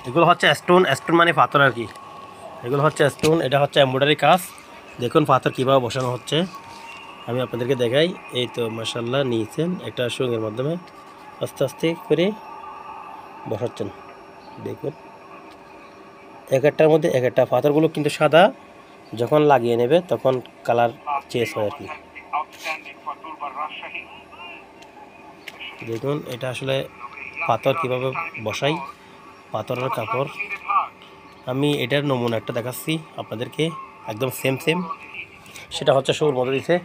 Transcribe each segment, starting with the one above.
এগুলো হচ্ছে স্টোন মানে পাথর আর কি। এগুলো হচ্ছে স্টোন, এটা হচ্ছে এমব্রয়ডারি কাজ। দেখুন পাথর কীভাবে বসানো হচ্ছে, আমি আপনাদেরকে দেখাই। এই তো মাশাআল্লাহ নিয়েছেন একটা সুইংয়ের মাধ্যমে আস্তে আস্তে করে বসাচ্ছেন। দেখুন এক একটার মধ্যে এক একটা পাথরগুলো কিন্তু সাদা, যখন লাগিয়ে নেবে তখন কালার চেঞ্জ হয় আর কি। দেখুন এটা আসলে পাথর কীভাবে বসাই, পাথরের কাপড়। আমি এটার নমুনা একটা দেখাচ্ছি আপনাদেরকে, একদম সেম সেটা হচ্ছে সবুর মধ্যে দিছে।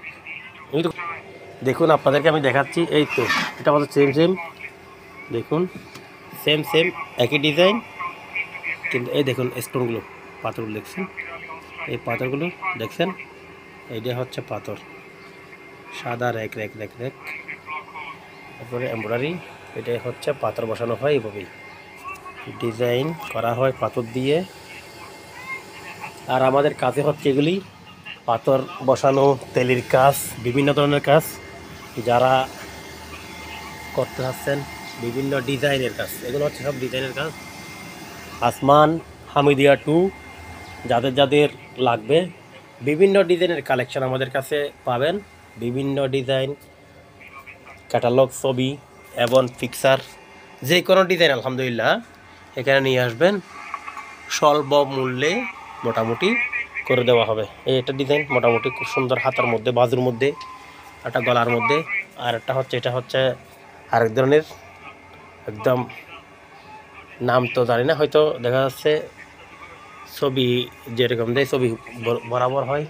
দেখুন আপনাদেরকে আমি দেখাচ্ছি, এই তো এটা হচ্ছে সেম দেখুন সেম একই ডিজাইন, কিন্তু এই দেখুন স্টোনগুলো, পাথরগুলো দেখছেন, এই পাথরগুলো দেখছেন, এইটা হচ্ছে পাথর সাদা র্যাক র্যাক র্যাক র্যাক, তারপরে এমব্রয়ডারি। এটা হচ্ছে পাথর বসানো হয়, এইভাবেই ডিজাইন করা হয় পাথর দিয়ে। আর আমাদের কাজে হচ্ছে এগুলি পাথর বসানো, তেলের কাজ, বিভিন্ন ধরনের কাজ যারা করতে চাচ্ছেন, বিভিন্ন ডিজাইনের কাজ, এগুলো হচ্ছে সব ডিজাইনের কাজ। আসমান হামিদিয়া 2 যাদের যাদের লাগবে, বিভিন্ন ডিজাইনের কালেকশন আমাদের কাছে পাবেন, বিভিন্ন ডিজাইন, ক্যাটালগ, ছবি এবং পিকচার, যে কোনো ডিজাইন আলহামদুলিল্লাহ এখানে নিয়ে আসবেন, স্বল্প মূল্যে মোটামুটি করে দেওয়া হবে। এই একটা ডিজাইন মোটামুটি খুব সুন্দর, হাতার মধ্যে, বাজুর মধ্যে, একটা গলার মধ্যে, আর একটা হচ্ছে এটা হচ্ছে আরেক ধরনের, একদম নাম তো জানি না, হয়তো দেখা যাচ্ছে ছবি যেরকম দেয় ছবি বরাবর হয়।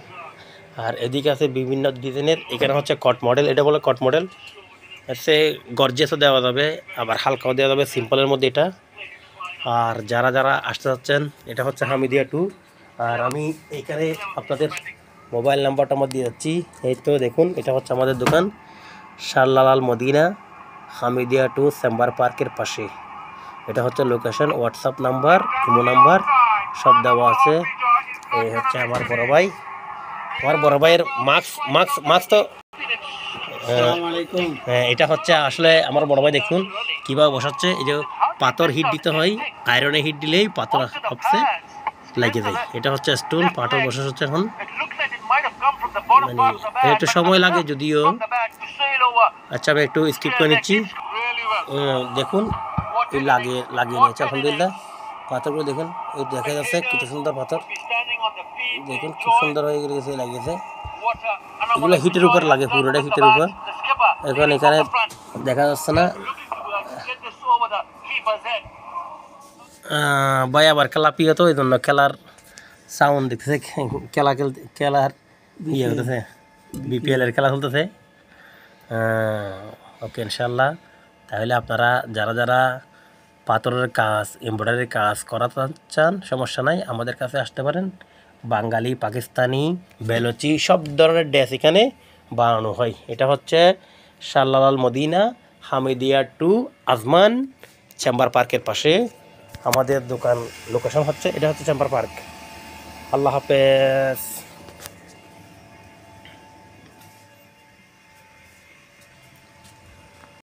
আর এদিকে আছে বিভিন্ন ডিজাইনের, এখানে হচ্ছে কট মডেল, এটা বলে কট মডেল, সে গর্জিয়াসও দেওয়া যাবে, আবার হালকাও দেওয়া যাবে, সিম্পলের মধ্যে এটা। আর যারা যারা আসতে চাচ্ছেন, এটা হচ্ছে হামিদিয়া 2। আর আমি এইখানে আপনাদের মোবাইল নাম্বারটা আমার দিয়ে যাচ্ছি। এই তো দেখুন এটা হচ্ছে আমাদের দোকান, শাহজালাল মদিনা, হামিদিয়া 2 চেম্বার পার্কের পাশে। এটা হচ্ছে location, WhatsApp number, imo number সব দেওয়া আছে। এই হচ্ছে আমার বড় ভাই, আমার বড় ভাইয়ের মাস্ক তো হ্যাঁ, এটা হচ্ছে আসলে আমার বড় ভাই। দেখুন কীভাবে বসাচ্ছে, এই যে পাথর হিট দিতে হয়, আয়রনে হিট দিলেই পাথর হচ্ছে লেগে যায়। এটা হচ্ছে স্টোন, পাথর বসা হচ্ছে এখন, মানে একটু সময় লাগে যদিও। আচ্ছা আমি একটু স্কিপ করে নিচ্ছি। দেখুন এই লাগিয়ে নিয়েছে আলহামদুলিল্লাহ, পাথরগুলো দেখুন, এই দেখা যাচ্ছে কত সুন্দর পাথর, দেখুন খুব সুন্দর হয়ে গেছে, লাগিয়েছে। এগুলো হিটের উপর লাগে, পুরোটা হিটের উপর। এখন এখানে দেখা যাচ্ছে না ভাই, আবার খেলা প্রিয় তো, এই জন্য খেলার সাউন্ড দেখতেছে, খেলার ইয়ে হতেছে, বিপিএল এর খেলা চলতেছে। ওকে ইনশাল্লাহ, তাহলে আপনারা যারা যারা পাথরের কাজ, এমব্রয়ডারির কাজ করাতে চান, সমস্যা নাই, আমাদের কাছে আসতে পারেন। বাঙালি, পাকিস্তানি, বেলুচি সব ধরনের ড্রেস এখানে বানানো হয়। এটা হচ্ছে শাহজালাল মদিনা, হামিদিয়া 2, আসমান চেম্বার পার্কের পাশে আমাদের দোকান। লোকেশন হচ্ছে, এটা হচ্ছে চেম্বার পার্ক। আল্লাহ হাফেজ।